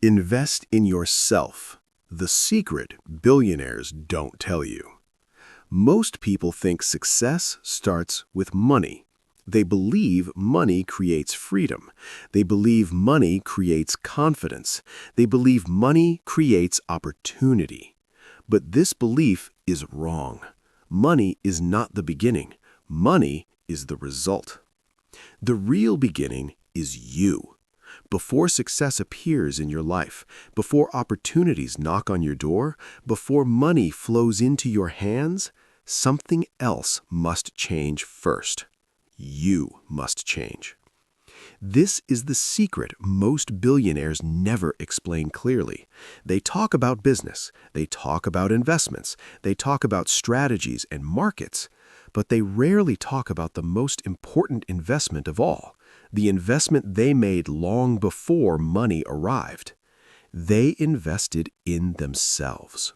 Invest in yourself. The secret billionaires don't tell you. Most people think success starts with money. They believe money creates freedom. They believe money creates confidence. They believe money creates opportunity. But this belief is wrong. Money is not the beginning. Money is the result. The real beginning is you. Before success appears in your life, before opportunities knock on your door, before money flows into your hands, something else must change first. You must change. This is the secret most billionaires never explain clearly. They talk about business, they talk about investments, they talk about strategies and markets, but they rarely talk about the most important investment of all, the investment they made long before money arrived. They invested in themselves.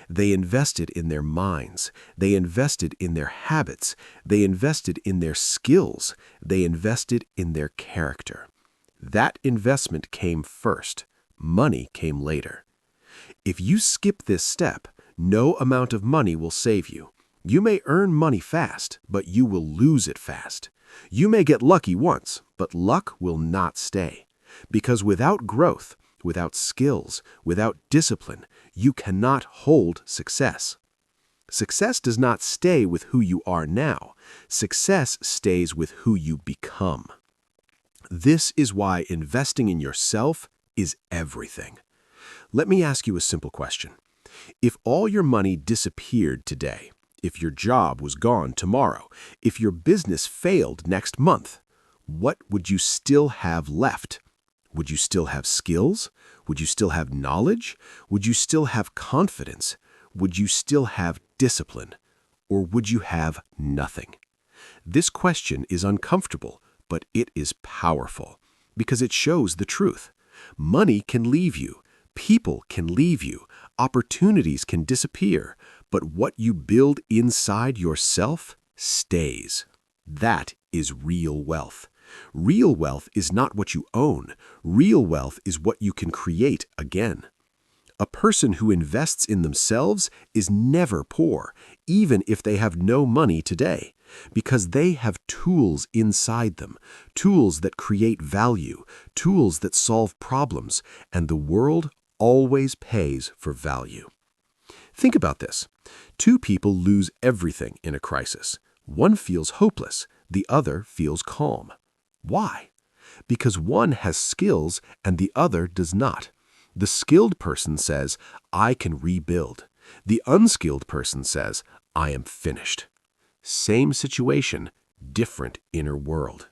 They invested in their minds. They invested in their habits. They invested in their skills. They invested in their character. That investment came first. Money came later. If you skip this step, no amount of money will save you. You may earn money fast, but you will lose it fast. You may get lucky once, but luck will not stay. Because without growth, without skills, without discipline, you cannot hold success. Success does not stay with who you are now. Success stays with who you become. This is why investing in yourself is everything. Let me ask you a simple question. If all your money disappeared today, if your job was gone tomorrow, if your business failed next month, what would you still have left? Would you still have skills? Would you still have knowledge? Would you still have confidence? Would you still have discipline? Or would you have nothing? This question is uncomfortable, but it is powerful because it shows the truth. Money can leave you. People can leave you. Opportunities can disappear. But what you build inside yourself stays. That is real wealth. Real wealth is not what you own. Real wealth is what you can create again. A person who invests in themselves is never poor, even if they have no money today, because they have tools inside them, tools that create value, tools that solve problems, and the world always pays for value. Think about this. Two people lose everything in a crisis. One feels hopeless, the other feels calm. Why? Because one has skills and the other does not. The skilled person says, I can rebuild. The unskilled person says, I am finished. Same situation, different inner world.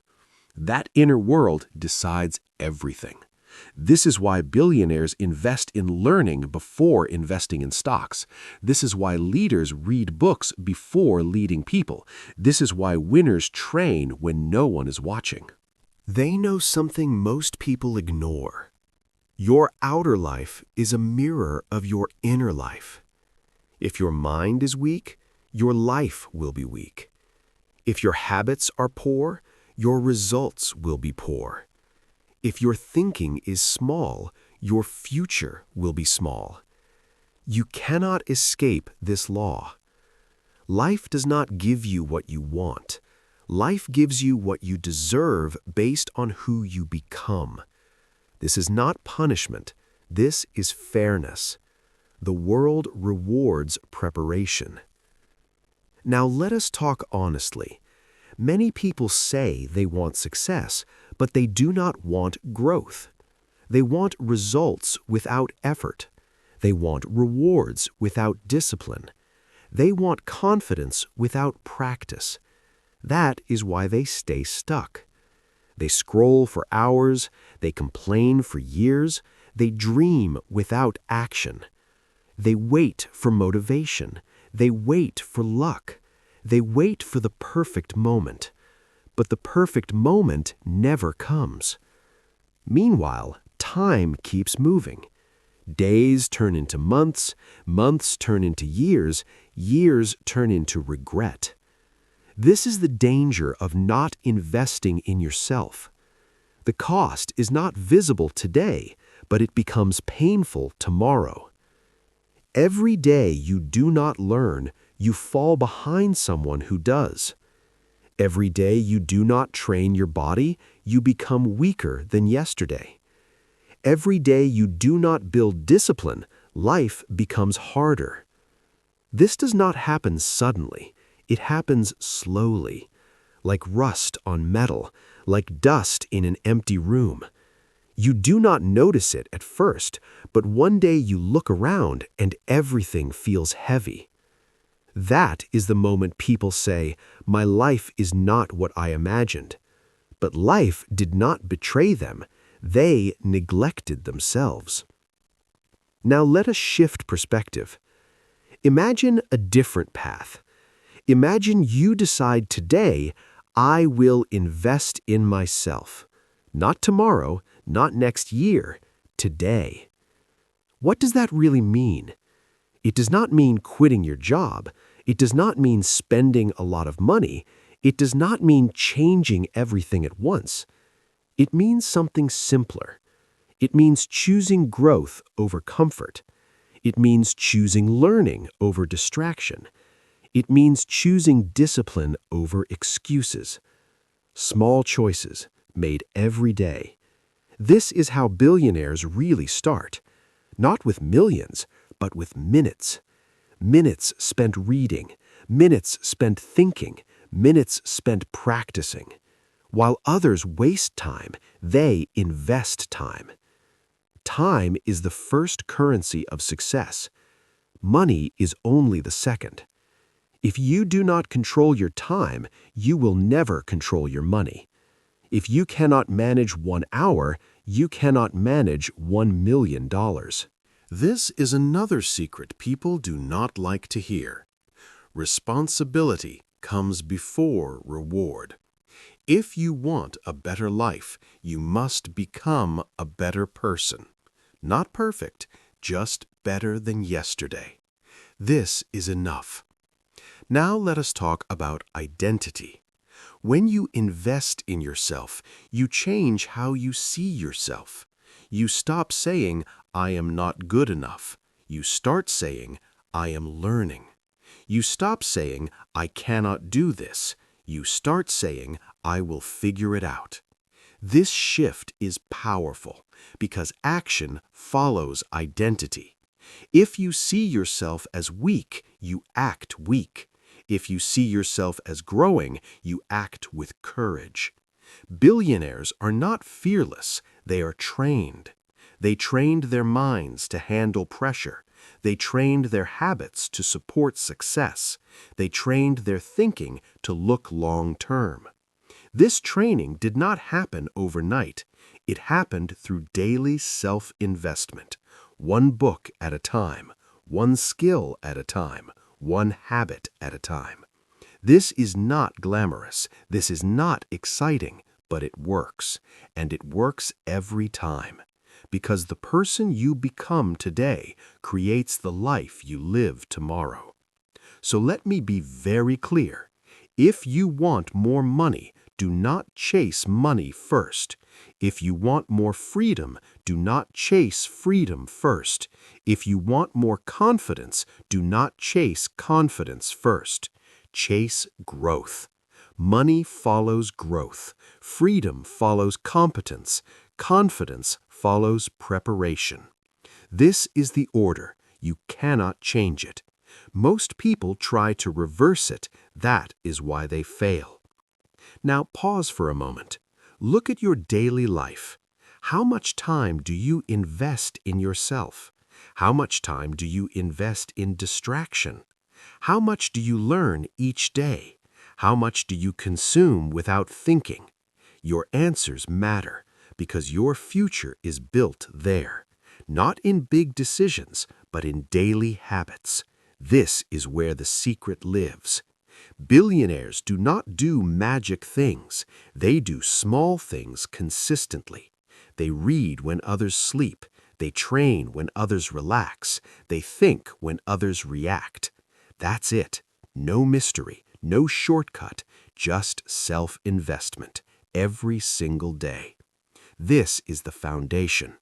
That inner world decides everything. This is why billionaires invest in learning before investing in stocks. This is why leaders read books before leading people. This is why winners train when no one is watching. They know something most people ignore. Your outer life is a mirror of your inner life. If your mind is weak, your life will be weak. If your habits are poor, your results will be poor. If your thinking is small, your future will be small. You cannot escape this law. Life does not give you what you want. Life gives you what you deserve based on who you become. This is not punishment. This is fairness. The world rewards preparation. Now let us talk honestly. Many people say they want success, but they do not want growth. They want results without effort. They want rewards without discipline. They want confidence without practice. That is why they stay stuck. They scroll for hours, they complain for years, they dream without action. They wait for motivation, they wait for luck, they wait for the perfect moment. But the perfect moment never comes. Meanwhile, time keeps moving. Days turn into months, months turn into years, years turn into regret. This is the danger of not investing in yourself. The cost is not visible today, but it becomes painful tomorrow. Every day you do not learn, you fall behind someone who does. Every day you do not train your body, you become weaker than yesterday. Every day you do not build discipline, life becomes harder. This does not happen suddenly. It happens slowly, like rust on metal, like dust in an empty room. You do not notice it at first, but one day you look around and everything feels heavy. That is the moment people say, "My life is not what I imagined." But life did not betray them. They neglected themselves. Now let us shift perspective. Imagine a different path. Imagine you decide today, "I will invest in myself." Not tomorrow, not next year, today. What does that really mean? It does not mean quitting your job. It does not mean spending a lot of money. It does not mean changing everything at once. It means something simpler. It means choosing growth over comfort. It means choosing learning over distraction. It means choosing discipline over excuses. Small choices made every day. This is how billionaires really start. Not with millions, but with minutes. Minutes spent reading, minutes spent thinking, minutes spent practicing. While others waste time, they invest time. Time is the first currency of success. Money is only the second. If you do not control your time, you will never control your money. If you cannot manage 1 hour, you cannot manage $1 million. This is another secret people do not like to hear. Responsibility comes before reward. If you want a better life, you must become a better person. Not perfect, just better than yesterday. This is enough. Now let us talk about identity. When you invest in yourself, you change how you see yourself. You stop saying, "I am not good enough." You start saying, "I am learning." You stop saying, "I cannot do this." You start saying, "I will figure it out." This shift is powerful because action follows identity. If you see yourself as weak, you act weak. If you see yourself as growing, you act with courage. Billionaires are not fearless, they are trained. They trained their minds to handle pressure. They trained their habits to support success. They trained their thinking to look long-term. This training did not happen overnight. It happened through daily self-investment, one book at a time, one skill at a time, one habit at a time. This is not glamorous. This is not exciting, but it works, and it works every time. Because the person you become today creates the life you live tomorrow. So let me be very clear. If you want more money, do not chase money first. If you want more freedom, do not chase freedom first. If you want more confidence, do not chase confidence first. Chase growth. Money follows growth. Freedom follows competence. Confidence follows preparation. This is the order. You cannot change it. Most people try to reverse it. That is why they fail. Now pause for a moment. Look at your daily life. How much time do you invest in yourself? How much time do you invest in distraction? How much do you learn each day? How much do you consume without thinking? Your answers matter because your future is built there. Not in big decisions, but in daily habits. This is where the secret lives. Billionaires do not do magic things. They do small things consistently. They read when others sleep. They train when others relax. They think when others react. That's it. No mystery, no shortcut, just self-investment every single day. This is the foundation.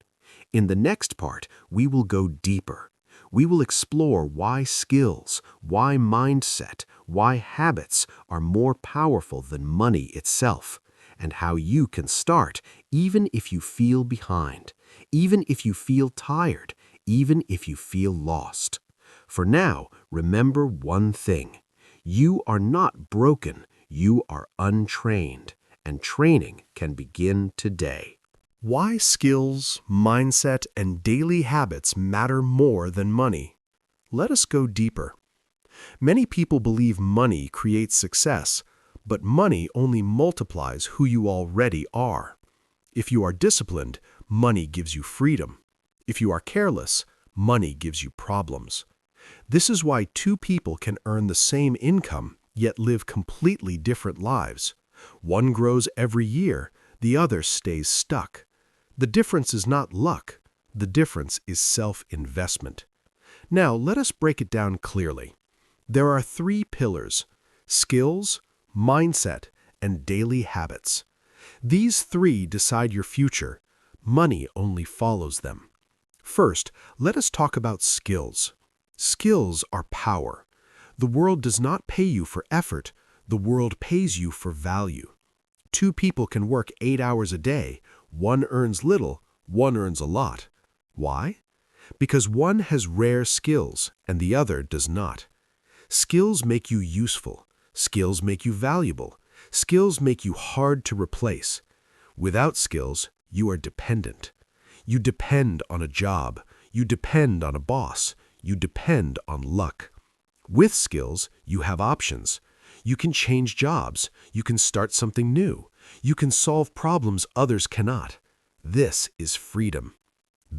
In the next part, we will go deeper. We will explore why skills, why mindset, why habits are more powerful than money itself, and how you can start even if you feel behind, even if you feel tired, even if you feel lost. For now, remember one thing. You are not broken, you are untrained, and training can begin today. Why skills, mindset, and daily habits matter more than money. Let us go deeper. Many people believe money creates success, but money only multiplies who you already are. If you are disciplined, money gives you freedom. If you are careless, money gives you problems. This is why two people can earn the same income yet live completely different lives. One grows every year, the other stays stuck. The difference is not luck. The difference is self-investment. Now, let us break it down clearly. There are three pillars: skills, mindset, and daily habits. These three decide your future. Money only follows them. First, let us talk about skills. Skills are power. The world does not pay you for effort. The world pays you for value. Two people can work 8 hours a day. One earns little, one earns a lot. Why? Because one has rare skills and the other does not. Skills make you useful. Skills make you valuable. Skills make you hard to replace. Without skills, you are dependent. You depend on a job. You depend on a boss. You depend on luck. With skills, you have options. You can change jobs. You can start something new. You can solve problems others cannot. This is freedom.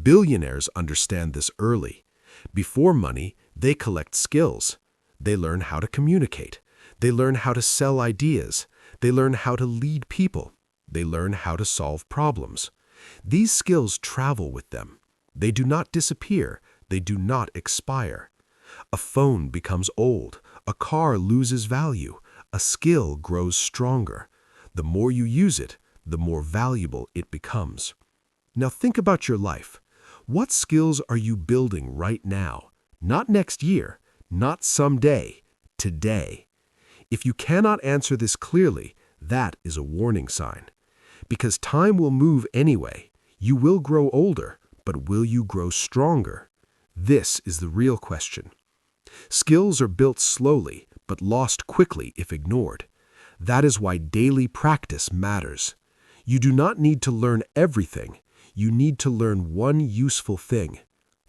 Billionaires understand this early. Before money, they collect skills. They learn how to communicate. They learn how to sell ideas. They learn how to lead people. They learn how to solve problems. These skills travel with them. They do not disappear. They do not expire. A phone becomes old. A car loses value. A skill grows stronger. The more you use it, the more valuable it becomes. Now think about your life. What skills are you building right now? Not next year, not someday, today. If you cannot answer this clearly, that is a warning sign. Because time will move anyway. You will grow older, but will you grow stronger? This is the real question. Skills are built slowly, but lost quickly if ignored. That is why daily practice matters. You do not need to learn everything. You need to learn one useful thing,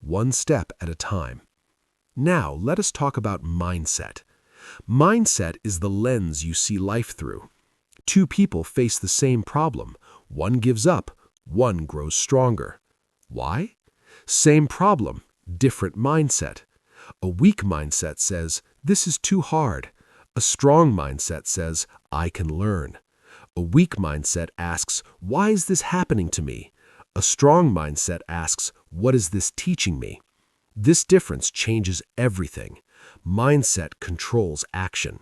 one step at a time. Now, let us talk about mindset. Mindset is the lens you see life through. Two people face the same problem. One gives up, one grows stronger. Why? Same problem, different mindset. A weak mindset says, "This is too hard." A strong mindset says, "I can learn." A weak mindset asks, "Why is this happening to me?" A strong mindset asks, "What is this teaching me?" This difference changes everything. Mindset controls action.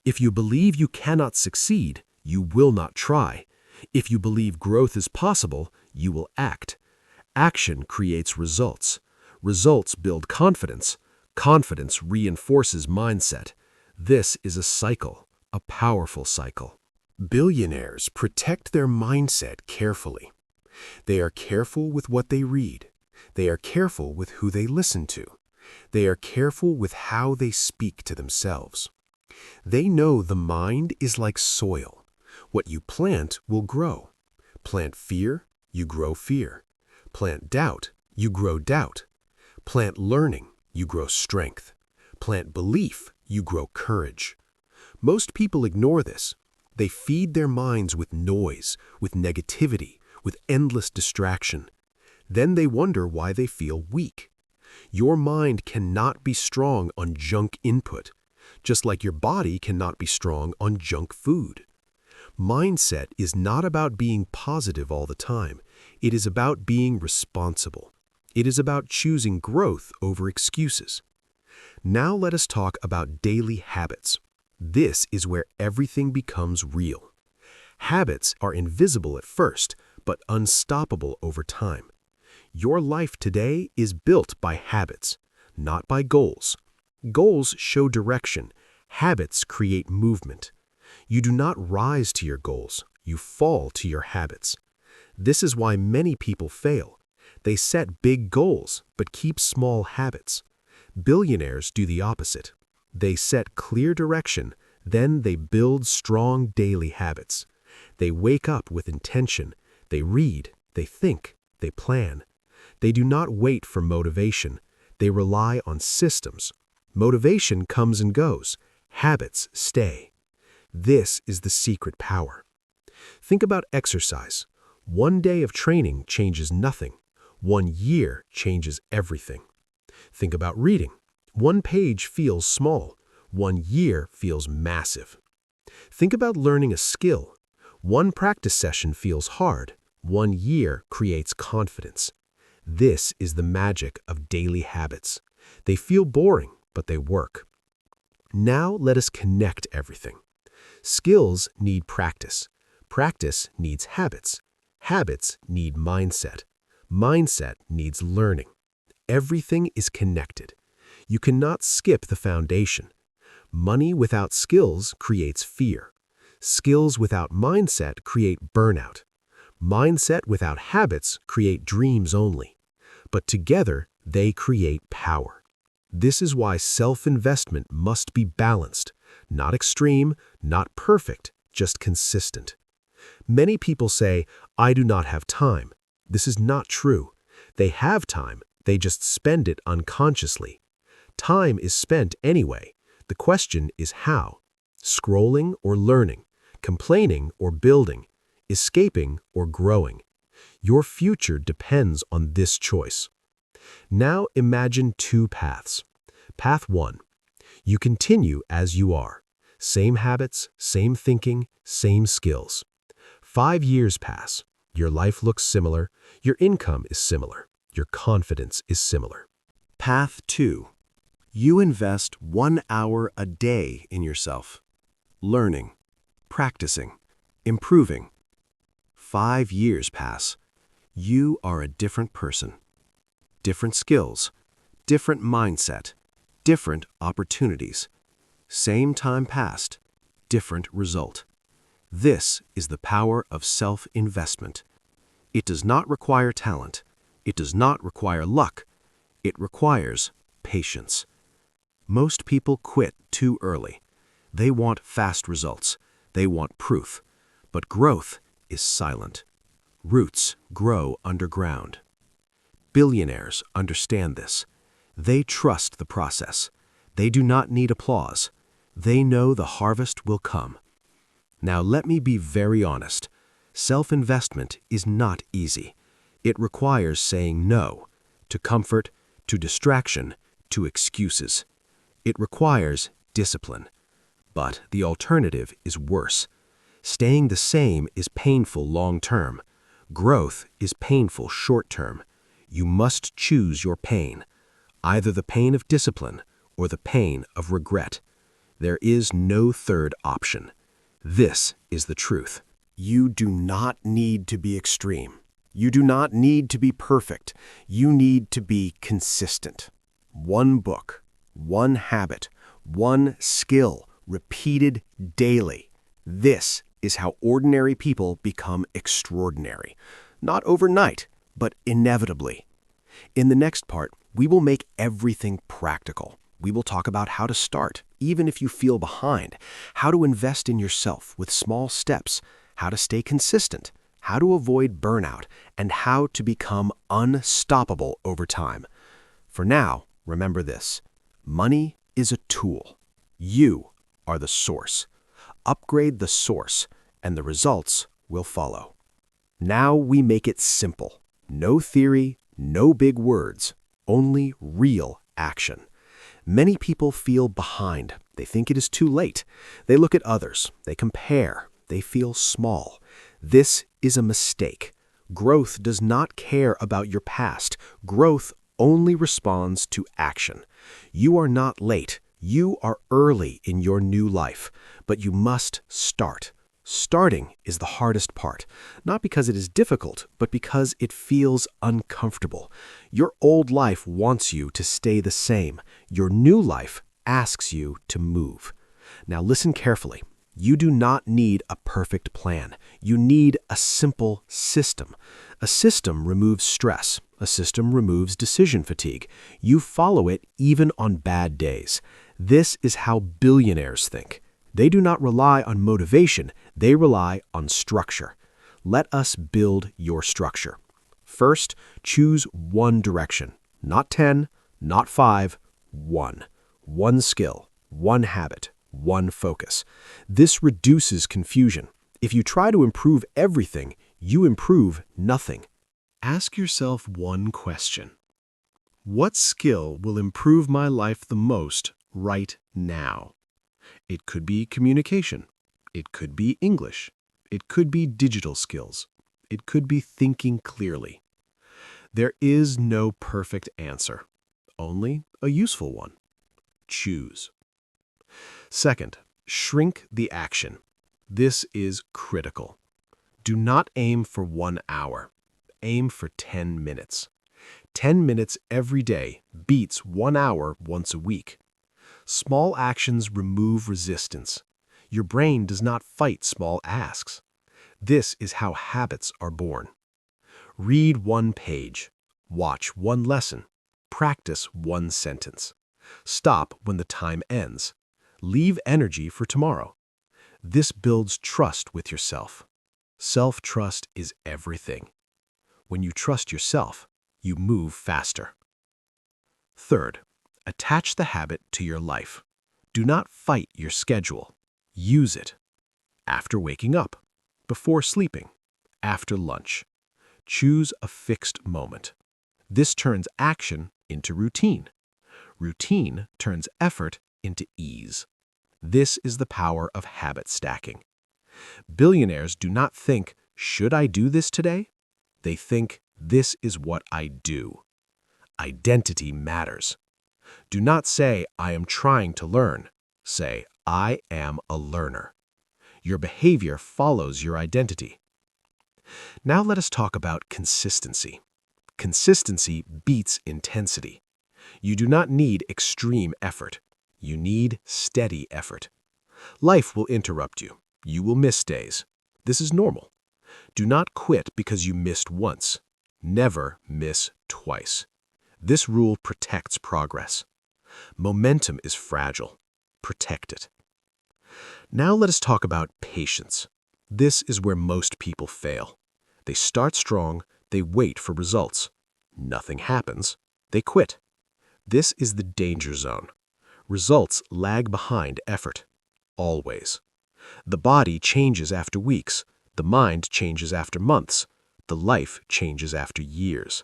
If you believe you cannot succeed, you will not try. If you believe growth is possible, you will act. Action creates results. Results build confidence. Confidence reinforces mindset. This is a cycle, a powerful cycle. Billionaires protect their mindset carefully. They are careful with what they read. They are careful with who they listen to. They are careful with how they speak to themselves. They know the mind is like soil. What you plant will grow. Plant fear, you grow fear. Plant doubt, you grow doubt. Plant learning, you grow strength. Plant belief, you grow courage. Most people ignore this. They feed their minds with noise, with negativity, with endless distraction. Then they wonder why they feel weak. Your mind cannot be strong on junk input, just like your body cannot be strong on junk food. Mindset is not about being positive all the time. It is about being responsible. It is about choosing growth over excuses. Now let us talk about daily habits. This is where everything becomes real. Habits are invisible at first, but unstoppable over time. Your life today is built by habits, not by goals. Goals show direction. Habits create movement. You do not rise to your goals. You fall to your habits. This is why many people fail. They set big goals, but keep small habits. Billionaires do the opposite. They set clear direction, then they build strong daily habits. They wake up with intention. They read, they think, they plan. They do not wait for motivation. They rely on systems. Motivation comes and goes. Habits stay. This is the secret power. Think about exercise. One day of training changes nothing. 1 year changes everything. Think about reading. One page feels small. 1 year feels massive. Think about learning a skill. One practice session feels hard. 1 year creates confidence. This is the magic of daily habits. They feel boring, but they work. Now let us connect everything. Skills need practice. Practice needs habits. Habits need mindset. Mindset needs learning. Everything is connected. You cannot skip the foundation. Money without skills creates fear. Skills without mindset create burnout. Mindset without habits create dreams only. But together, they create power. This is why self-investment must be balanced, not extreme, not perfect, just consistent. Many people say, "I do not have time." This is not true. They have time, they just spend it unconsciously. Time is spent anyway. The question is how. Scrolling or learning, complaining or building, escaping or growing. Your future depends on this choice. Now imagine 2 paths. Path 1. You continue as you are. Same habits, same thinking, same skills. 5 years pass. Your life looks similar. Your income is similar. Your confidence is similar. Path 2. You invest 1 hour a day in yourself. Learning, practicing, improving. 5 years pass. You are a different person. Different skills, different mindset, different opportunities. Same time passed, different result. This is the power of self-investment. It does not require talent. It does not require luck. It requires patience. Most people quit too early. They want fast results. They want proof. But growth is silent. Roots grow underground. Billionaires understand this. They trust the process. They do not need applause. They know the harvest will come. Now let me be very honest. Self-investment is not easy. It requires saying no to comfort, to distraction, to excuses. It requires discipline. But the alternative is worse. Staying the same is painful long-term. Growth is painful short-term. You must choose your pain, either the pain of discipline or the pain of regret. There is no third option. This is the truth. You do not need to be extreme. You do not need to be perfect. You need to be consistent. 1 book, 1 habit, 1 skill, repeated daily. This is how ordinary people become extraordinary. Not overnight, but inevitably. In the next part, we will make everything practical. We will talk about how to start, even if you feel behind, how to invest in yourself with small steps, how to stay consistent, how to avoid burnout, and how to become unstoppable over time. For now, remember this: money is a tool. You are the source. Upgrade the source, and the results will follow. Now we make it simple. No theory, no big words, only real action. Many people feel behind. They think it is too late. They look at others. They compare. They feel small. This is a mistake. Growth does not care about your past. Growth only responds to action. You are not late. You are early in your new life, but you must start. Starting is the hardest part, not because it is difficult, but because it feels uncomfortable. Your old life wants you to stay the same. Your new life asks you to move. Now listen carefully. You do not need a perfect plan. You need a simple system. A system removes stress. A system removes decision fatigue. You follow it even on bad days. This is how billionaires think. They do not rely on motivation, they rely on structure. Let us build your structure. First, choose one direction. Not 10, not 5, one. One skill, one habit, one focus. This reduces confusion. If you try to improve everything, you improve nothing. Ask yourself one question. What skill will improve my life the most right now? It could be communication. It could be English. It could be digital skills. It could be thinking clearly. There is no perfect answer, only a useful one. Choose. Second, shrink the action. This is critical. Do not aim for 1 hour. Aim for 10 minutes. 10 minutes every day beats 1 hour once a week. Small actions remove resistance. Your brain does not fight small asks. This is how habits are born. Read 1 page. Watch 1 lesson. Practice 1 sentence. Stop when the time ends. Leave energy for tomorrow. This builds trust with yourself. Self-trust is everything. When you trust yourself, you move faster. Third, attach the habit to your life. Do not fight your schedule. Use it. After waking up, before sleeping, after lunch. Choose a fixed moment. This turns action into routine. Routine turns effort into ease. This is the power of habit stacking. Billionaires do not think, should I do this today? They think, this is what I do. Identity matters. Do not say, I am trying to learn. Say, I am a learner. Your behavior follows your identity. Now let us talk about consistency. Consistency beats intensity. You do not need extreme effort. You need steady effort. Life will interrupt you. You will miss days. This is normal. Do not quit because you missed once. Never miss twice. This rule protects progress. Momentum is fragile. Protect it. Now let us talk about patience. This is where most people fail. They start strong, they wait for results. Nothing happens, they quit. This is the danger zone. Results lag behind effort. Always. The body changes after weeks. The mind changes after months. The life changes after years.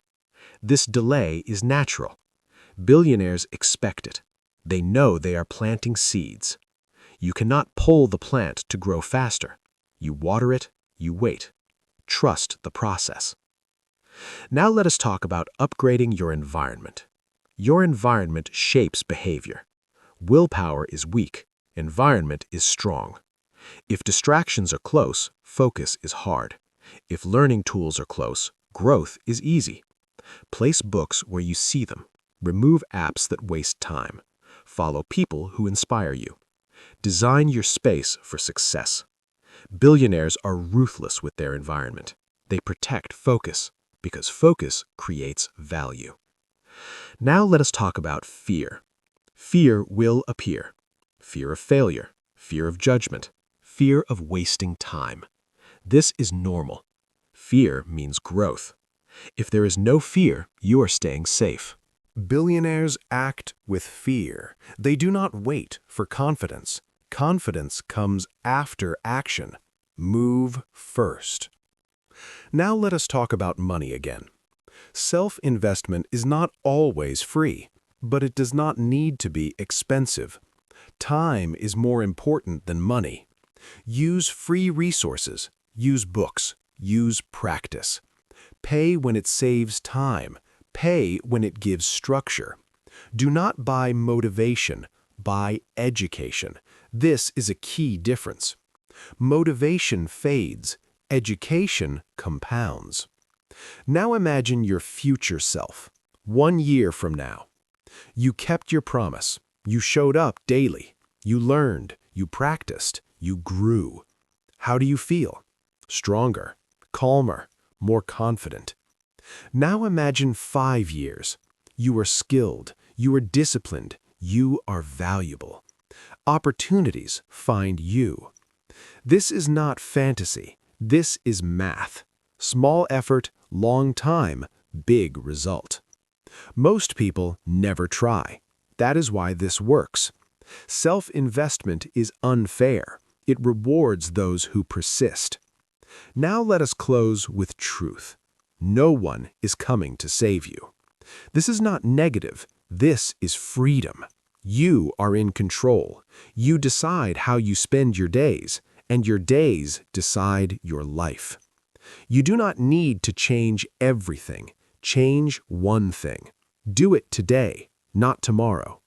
This delay is natural. Billionaires expect it. They know they are planting seeds. You cannot pull the plant to grow faster. You water it, you wait. Trust the process. Now let us talk about upgrading your environment. Your environment shapes behavior. Willpower is weak. Environment is strong. If distractions are close, focus is hard. If learning tools are close, growth is easy. Place books where you see them. Remove apps that waste time. Follow people who inspire you. Design your space for success. Billionaires are ruthless with their environment. They protect focus, because focus creates value. Now let us talk about fear. Fear will appear. Fear of failure, fear of judgment, fear of wasting time. This is normal. Fear means growth. If there is no fear, you are staying safe. Billionaires act with fear. They do not wait for confidence. Confidence comes after action. Move first. Now let us talk about money again. Self-investment is not always free, but it does not need to be expensive. Time is more important than money. Use free resources. Use books. Use practice. Pay when it saves time. Pay when it gives structure. Do not buy motivation. Buy education. This is a key difference. Motivation fades, education compounds. Now imagine your future self, 1 year from now. You kept your promise. You showed up daily. You learned. You practiced. You grew. How do you feel? Stronger, calmer, more confident. Now imagine 5 years. You are skilled. You are disciplined. You are valuable. Opportunities find you. This is not fantasy. This is math. Small effort, long time, big result. Most people never try. That is why this works. Self-investment is unfair. It rewards those who persist. Now let us close with truth. No one is coming to save you. This is not negative. This is freedom. You are in control. You decide how you spend your days, and your days decide your life. You do not need to change everything. Change one thing. Do it today, not tomorrow.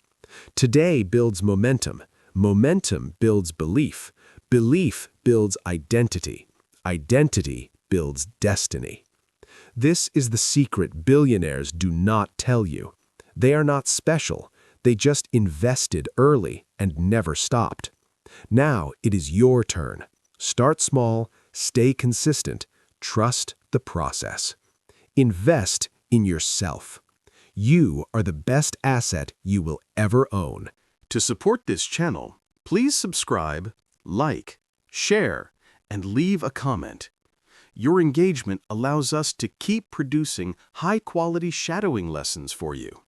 Today builds momentum. Momentum builds belief. Belief builds identity. Identity builds destiny. This is the secret billionaires do not tell you. They are not special. They just invested early and never stopped. Now it is your turn. Start small, stay consistent, trust the process. Invest in yourself. You are the best asset you will ever own. To support this channel, please subscribe, like, share, and leave a comment. Your engagement allows us to keep producing high-quality shadowing lessons for you.